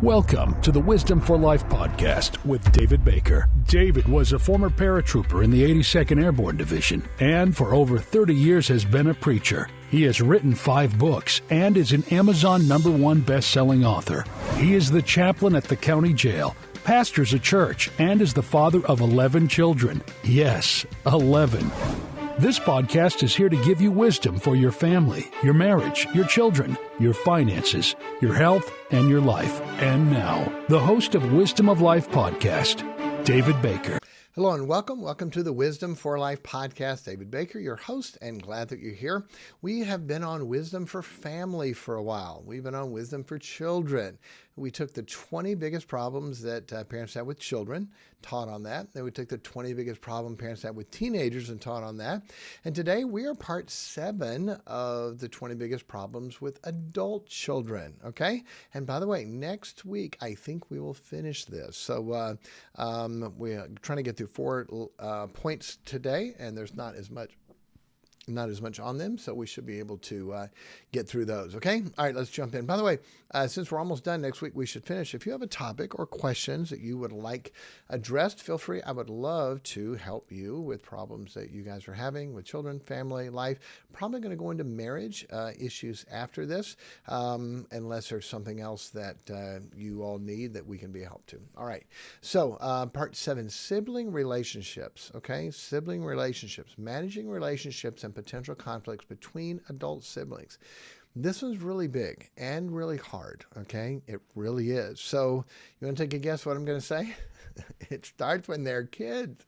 Welcome to the Wisdom for Life podcast with David Baker. David was a former paratrooper in the 82nd Airborne Division and for over 30 years has been a preacher. He has written 5 books and is an Amazon #1 best-selling author. He is the chaplain at the county jail, pastors a church, and is the father of 11 children. Yes, 11. This podcast is here to give you wisdom for your family, your marriage, your children, your finances, your health, and your life. And now, the host of Wisdom of Life podcast, David Baker. Hello and welcome. Welcome to the Wisdom for Life podcast. David Baker, your host, and glad that you're here. We have been on Wisdom for Family for a while. We've been on Wisdom for Children. We took the 20 biggest problems that parents have with children, taught on that. Then we took the 20 biggest problem parents have with teenagers and taught on that. And today we are part 7 of the 20 biggest problems with adult children, okay? And by the way, next week, I think we will finish this. So we're trying to get through 4 points today, and there's not as much on them, so we should be able to get through those, okay? All right, let's jump in. By the way, since we're almost done, next week we should finish. If you have a topic or questions that you would like addressed, feel free. I would love to help you with problems that you guys are having with children, family, life. Probably going to go into marriage issues after this, unless there's something else that you all need that we can be a help to. All right, so part 7, sibling relationships, okay? Sibling relationships, managing relationships and potential conflicts between adult siblings. This one's really big and really hard, okay? It really is. So you want to take a guess what I'm going to say? It starts when they're kids.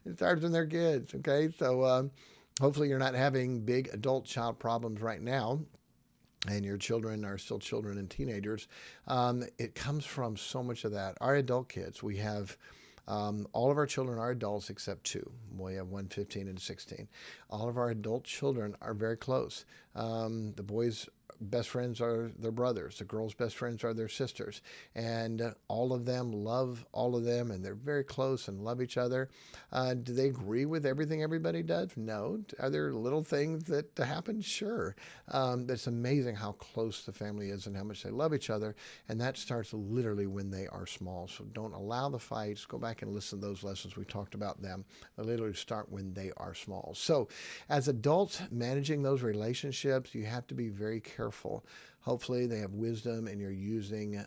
It starts when they're kids, okay? So hopefully you're not having big adult-child problems right now, and your children are still children and teenagers. It comes from so much of that. Our adult kids, we have all of our children are adults except 2. We have 1, 15 and 16. All of our adult children are very close. The boys' best friends are their brothers. The girls' best friends are their sisters. And all of them love all of them, and they're very close and love each other. Do they agree with everything everybody does? No. Are there little things that happen? Sure. It's amazing how close the family is and how much they love each other. And that starts literally when they are small. So don't allow the fights. Go back and listen to those lessons. We talked about them. They literally start when they are small. So as adults managing those relationships, you have to be very careful. Hopefully they have wisdom and you're using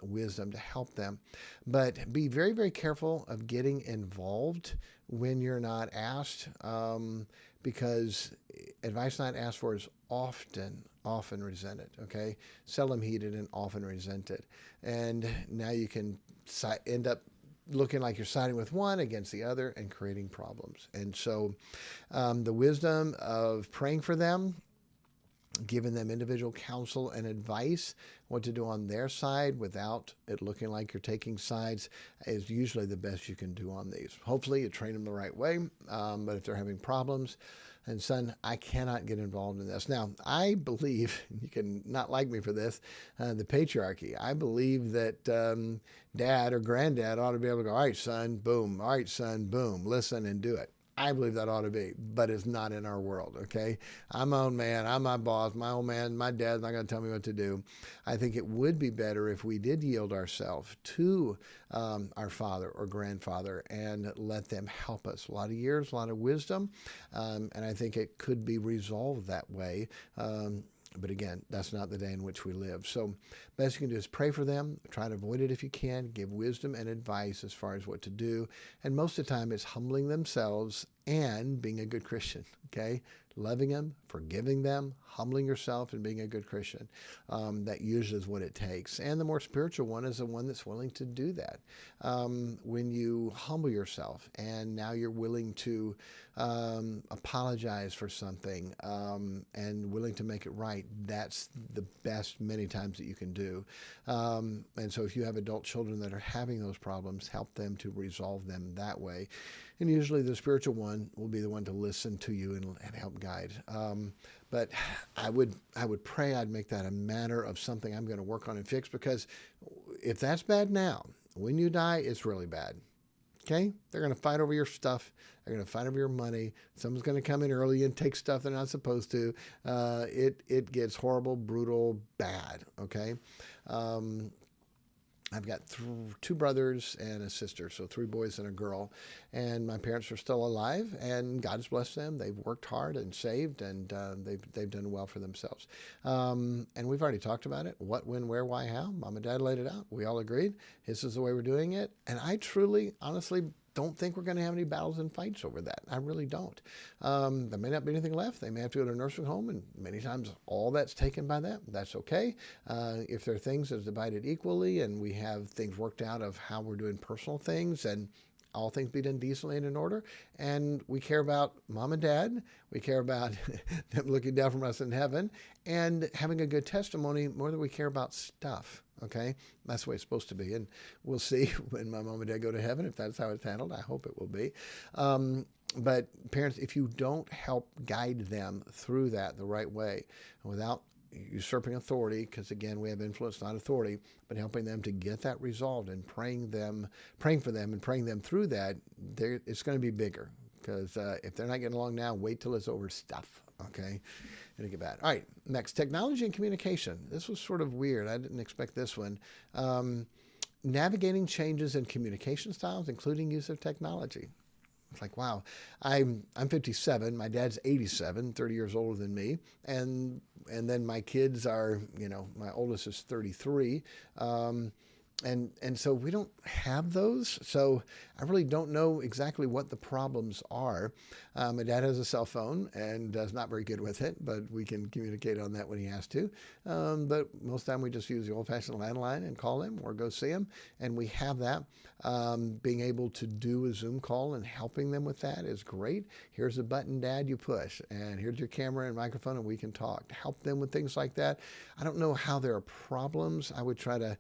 wisdom to help them. But be very, very careful of getting involved when you're not asked, because advice not asked for is often resented, okay? Seldom heeded and often resented. And now you can end up looking like you're siding with one against the other and creating problems. And so the wisdom of praying for them, giving them individual counsel and advice, what to do on their side without it looking like you're taking sides, is usually the best you can do on these. Hopefully you train them the right way, but if they're having problems, and son, I cannot get involved in this. Now, I believe, you can not like me for this, the patriarchy. I believe that dad or granddad ought to be able to go, all right, son, boom. All right, son, boom. Listen and do it. I believe that ought to be, but it's not in our world, okay? I'm my own man. I'm my boss. My old man, my dad's not going to tell me what to do. I think it would be better if we did yield ourselves to our father or grandfather and let them help us. A lot of years, a lot of wisdom, and I think it could be resolved that way. But again, that's not the day in which we live. So best you can do is pray for them. Try to avoid it if you can. Give wisdom and advice as far as what to do. And most of the time it's humbling themselves and being a good Christian, okay? Loving them, forgiving them, humbling yourself, and being a good Christian. That usually is what it takes. And the more spiritual one is the one that's willing to do that. When you humble yourself and now you're willing to apologize for something and willing to make it right, that's the best many times that you can do. And so if you have adult children that are having those problems, help them to resolve them that way. And usually the spiritual one will be the one to listen to you and help guide. But I would pray I'd make that a matter of something I'm going to work on and fix, because if that's bad now, when you die, it's really bad. Okay? They're going to fight over your stuff. They're going to fight over your money. Someone's going to come in early and take stuff they're not supposed to. It gets horrible, brutal, bad. Okay? I've got two brothers and a sister, so three boys and a girl. And my parents are still alive, and God's blessed them. They've worked hard and saved, and they've done well for themselves. And we've already talked about it: what, when, where, why, how. Mom and Dad laid it out. We all agreed this is the way we're doing it. And I truly, honestly, don't think we're going to have any battles and fights over that. I really don't. There may not be anything left. They may have to go to a nursing home, and many times all that's taken by them. That's okay. If there are things that's divided equally and we have things worked out of how we're doing personal things, and all things be done decently and in order, and we care about Mom and Dad, we care about them looking down from us in heaven, and having a good testimony more than we care about stuff. Okay, that's the way it's supposed to be, and we'll see when my mom and dad go to heaven if that's how it's handled. I hope it will be. But parents, if you don't help guide them through that the right way, without usurping authority, because again, we have influence, not authority, but helping them to get that resolved and praying for them and praying them through that, it's going to be bigger. Because if they're not getting along now, wait till it's over stuff. Okay, it'll get bad. All right, next, technology and communication. This was sort of weird. I didn't expect this one. Navigating changes in communication styles, including use of technology. It's like, wow, I'm 57. My dad's 87, 30 years older than me, and then my kids are, my oldest is 33. And so we don't have those. So I really don't know exactly what the problems are. My dad has a cell phone and is not very good with it, but we can communicate on that when he has to. But most of the time we just use the old-fashioned landline and call him or go see him. And we have that. Being able to do a Zoom call and helping them with that is great. Here's a button, Dad, you push. And here's your camera and microphone, and we can talk. To help them with things like that. I don't know how there are problems. I would try to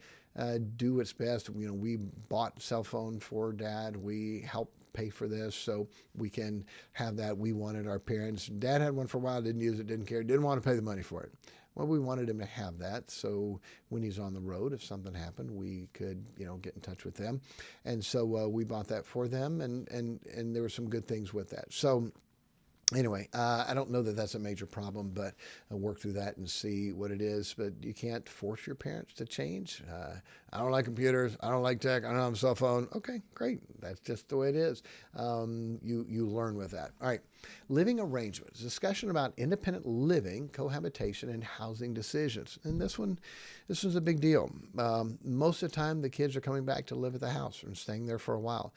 do what's best. We bought cell phone for Dad. We helped pay for this so we can have that. We wanted our parents. Dad had one for a while, didn't use it, didn't care, didn't want to pay the money for it. Well, we wanted him to have that, so when he's on the road, if something happened, we could, get in touch with them. And so we bought that for them, and there were some good things with that. So anyway, I don't know that that's a major problem, but I'll work through that and see what it is. But you can't force your parents to change. I don't like computers. I don't like tech. I don't have a cell phone. Okay, great. That's just the way it is. You learn with that. All right. Living arrangements. Discussion about independent living, cohabitation, and housing decisions. And this was a big deal. Most of the time, the kids are coming back to live at the house and staying there for a while.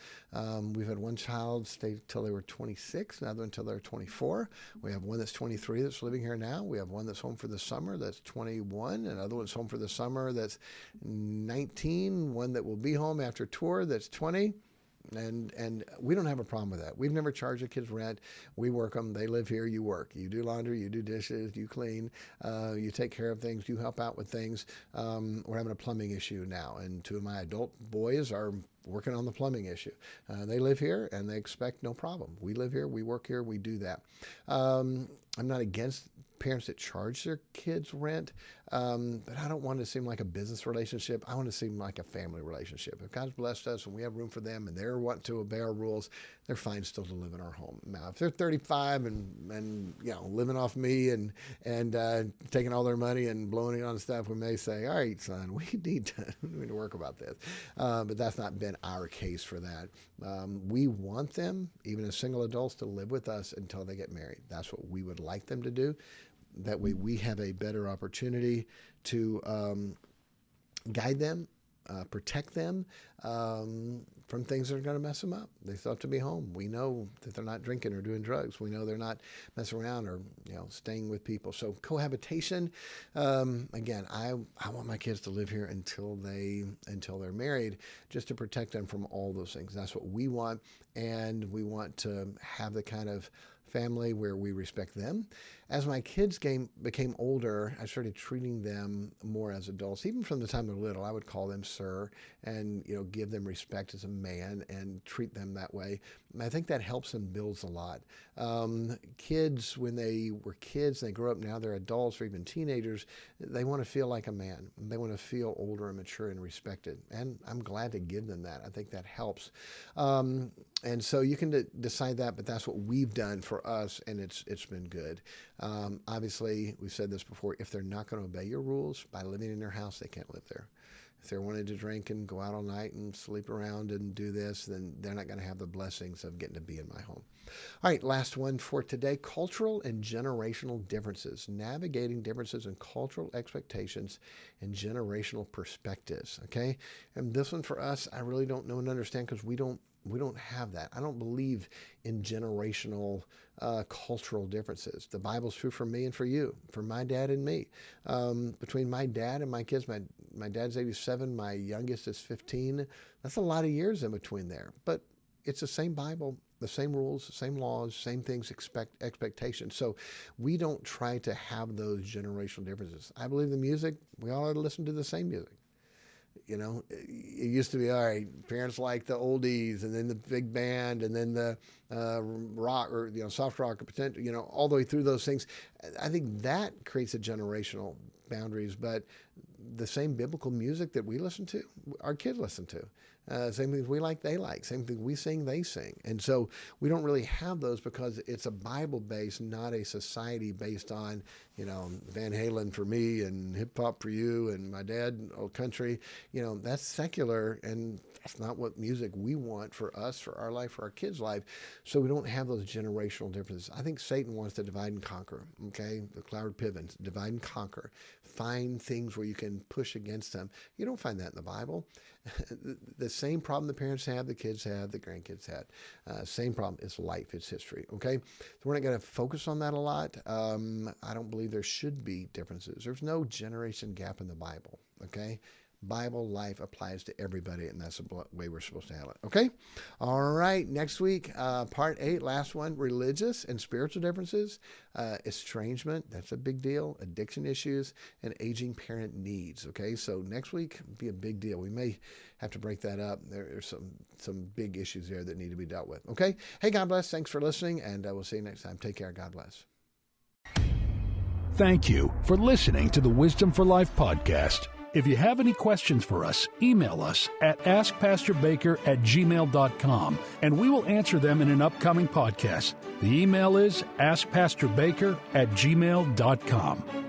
We've had one child stay till they were 26, another until they were 24. We have one that's 23 that's living here now. We have one that's home for the summer that's 21. Another one's home for the summer that's 19. One that will be home after tour that's 20. And we don't have a problem with that. We've never charged the kids rent. We work them. They live here. You work. You do laundry. You do dishes. You clean. You take care of things. You help out with things. We're having a plumbing issue now, and two of my adult boys are working on the plumbing issue. They live here, and they expect no problem. We live here. We work here. We do that. I'm not against parents that charge their kids rent, but I don't want it to seem like a business relationship. I want it to seem like a family relationship. If God's blessed us and we have room for them and they're wanting to obey our rules, they're fine still to live in our home. Now, if they're 35 and living off me and taking all their money and blowing it on stuff, we may say, all right, son, we need to work about this. But that's not been our case for that. We want them, even as single adults, to live with us until they get married. That's what we would like them to do. That way we have a better opportunity to guide them, protect them from things that are going to mess them up. They still have to be home. We know that they're not drinking or doing drugs. We know they're not messing around or staying with people. So cohabitation, again, I want my kids to live here until they're married, just to protect them from all those things. That's what we want, and we want to have the kind of family where we respect them. As my kids became older, I started treating them more as adults. Even from the time they're little, I would call them sir and give them respect as a man and treat them that way. And I think that helps and builds a lot. Kids, when they were kids, they grow up now, they're adults or even teenagers, they want to feel like a man. They want to feel older and mature and respected. And I'm glad to give them that. I think that helps. And so you can decide that, but that's what we've done for us, and it's been good. Obviously, we've said this before, if they're not going to obey your rules by living in their house, they can't live there. If they're wanting to drink and go out all night and sleep around and do this, then they're not going to have the blessings of getting to be in my home. All right, last one for today, cultural and generational differences, navigating differences in cultural expectations and generational perspectives, okay? And this one for us, I really don't know and understand because we don't have that. I don't believe in generational cultural differences. The Bible's true for me and for you, for my dad and me. Between my dad and my kids, my dad's 87, my youngest is 15. That's a lot of years in between there. But it's the same Bible, the same rules, same laws, same things, expectations. So we don't try to have those generational differences. I believe the music, we all listen to the same music. You know, it used to be, all right, parents like the oldies and then the big band and then the rock or, soft rock or potential, all the way through those things. I think that creates a generational boundaries, but the same biblical music that we listen to, our kids listen to. Same things we like, they like. Same thing we sing, they sing. And so we don't really have those because it's a Bible base, not a society based on, Van Halen for me and hip hop for you and my dad, old country. That's secular and that's not what music we want for us, for our life, for our kids' life. So we don't have those generational differences. I think Satan wants to divide and conquer, okay? The Cloud Pivens, divide and conquer. Find things where you can push against them. You don't find that in the Bible. The same problem the parents have, the kids have, the grandkids had. Same problem. It's life. It's history. Okay? So we're not going to focus on that a lot. I don't believe there should be differences. There's no generation gap in the Bible. Okay? Bible life applies to everybody, and that's the way we're supposed to handle it. Okay? All right. Next week, part 8, last one, religious and spiritual differences, estrangement, that's a big deal, addiction issues, and aging parent needs. Okay? So next week will be a big deal. We may have to break that up. There's some big issues there that need to be dealt with. Okay? Hey, God bless. Thanks for listening, and we'll see you next time. Take care. God bless. Thank you for listening to the Wisdom for Life podcast. If you have any questions for us, email us at askPastorBaker@gmail.com, and we will answer them in an upcoming podcast. The email is askPastorBaker@gmail.com.